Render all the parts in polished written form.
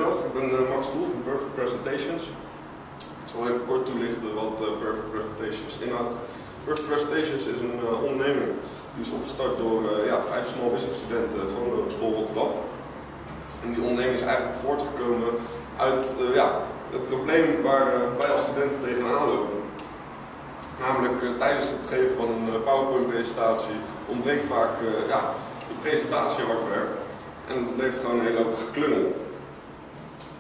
Goedemiddag, ik ben Max Stoel van Perfect Presentations. Ik zal even kort toelichten wat Perfect Presentations inhoudt. Perfect Presentations is een onderneming die is opgestart door 5 small business studenten van de Hogeschool Rotterdam. En die onderneming is eigenlijk voortgekomen uit het probleem waar wij als studenten tegenaan lopen. Namelijk tijdens het geven van een PowerPoint-presentatie ontbreekt vaak de presentatiehardware. En dat levert gewoon een hele hoop geklungel.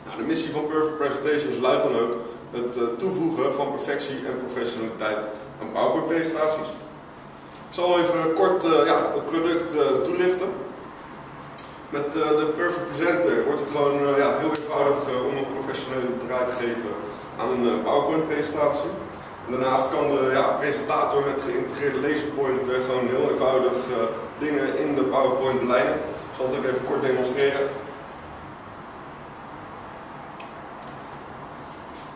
Nou, de missie van Perfect Presentations luidt dan ook het toevoegen van perfectie en professionaliteit aan PowerPoint-presentaties. Ik zal even kort het product toelichten. Met de Perfect Presenter wordt het gewoon heel eenvoudig om een professionele draai te geven aan een PowerPoint-presentatie. Daarnaast kan de presentator met geïntegreerde laserpoint gewoon heel eenvoudig dingen in de PowerPoint belijnen. Ik zal het ook even kort demonstreren.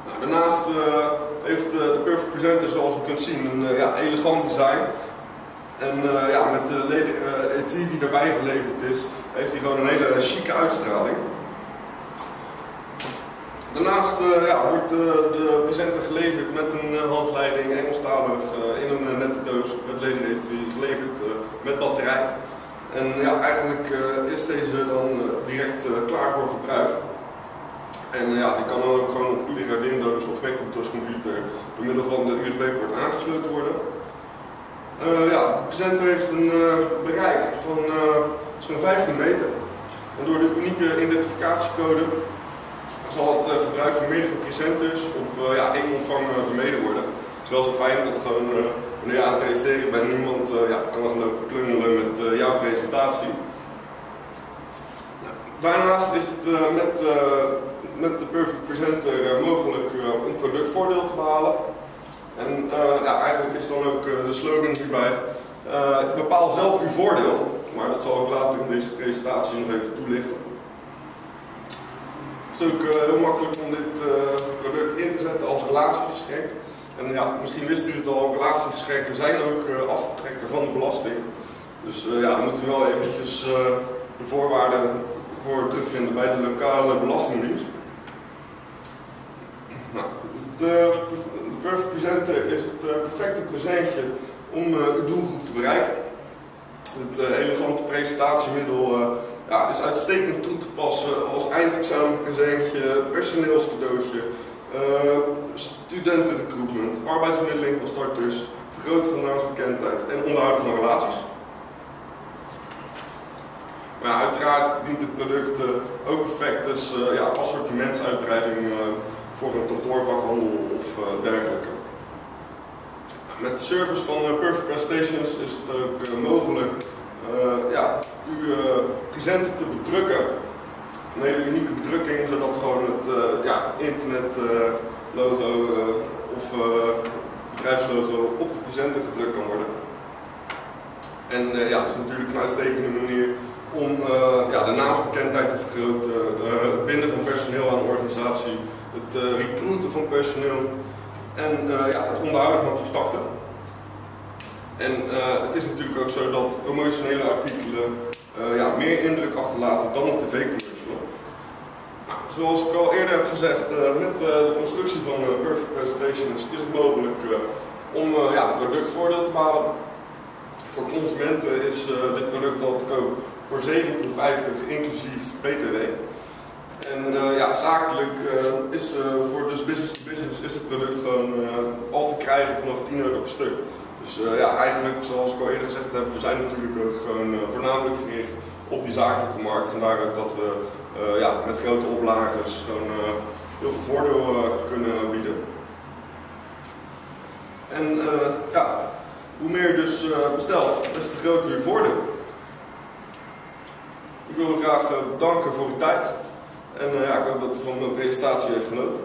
Nou, daarnaast heeft de Perfect Presenter, zoals u kunt zien, een elegant design. En met de etui die daarbij geleverd is, heeft hij gewoon een hele chique uitstraling. Daarnaast wordt de presenter geleverd met een handleiding, Engelstalig, in een nette doos met lederetui, geleverd met batterij. En eigenlijk is deze dan direct klaar voor gebruik. En die kan dan ook gewoon op iedere Windows of Macintosh computer door middel van de USB-poort aangesloten worden. De presenter heeft een bereik van zo'n 15 meter. En door de unieke identificatiecode zal het gebruik van meerdere presenters op één omvang vermeden worden. Het is wel zo fijn dat gewoon wanneer je aan het presenteren bent, niemand kan gaan lopen klungelen met jouw presentatie. Nou, daarnaast is het met de Perfect Presenter mogelijk een productvoordeel te behalen. En eigenlijk is dan ook de slogan hierbij: bepaal zelf uw voordeel. Maar dat zal ik later in deze presentatie nog even toelichten. Het is ook heel makkelijk om dit product in te zetten als relatiegeschenk. En misschien wist u het al, relatiegeschenken zijn ook af te trekken van de belasting. Dus daar moeten we wel eventjes de voorwaarden voor terugvinden bij de lokale belastingdienst. Nou, de Perfect Presenter is het perfecte presentje om uw doelgroep te bereiken. Het elegante presentatiemiddel is uitstekend toe te passen als eindexamenpresentje, personeelscadeautje, studentenrecruitment, arbeidsmiddeling van starters, vergroten van naamsbekendheid en onderhouden van relaties. Maar uiteraard dient het product ook perfect als assortimentsuitbreiding voor een kantoorvakhandel of dergelijke. Met de service van Perfect Presentations is het ook mogelijk uw presenter te bedrukken. Een hele unieke bedrukking, zodat gewoon het internetlogo of bedrijfslogo op de presenter gedrukt kan worden. En dat is natuurlijk een uitstekende manier om de naamsbekendheid te vergroten, het binden van personeel aan een organisatie, het recruiten van personeel en het onderhouden van contacten. En het is natuurlijk ook zo dat promotionele artikelen meer indruk achterlaten dan een tv-commercial. Nou, zoals ik al eerder heb gezegd, met de constructie van Perfect Presentations is het mogelijk om productvoordeel te behalen. Voor consumenten is dit product al te koop voor €17,50 inclusief BTW. En zakelijk is voor dus business to business is het product gewoon al te krijgen vanaf €10 per stuk. Dus eigenlijk, zoals ik al eerder gezegd heb, we zijn natuurlijk ook gewoon voornamelijk gericht op die zakelijke markt. Vandaar ook dat we met grote oplages gewoon heel veel voordeel kunnen bieden. En hoe meer je dus bestelt, des te groter je voordeel. Ik wil u graag bedanken voor uw tijd. En ik hoop dat u van mijn presentatie heeft genoten.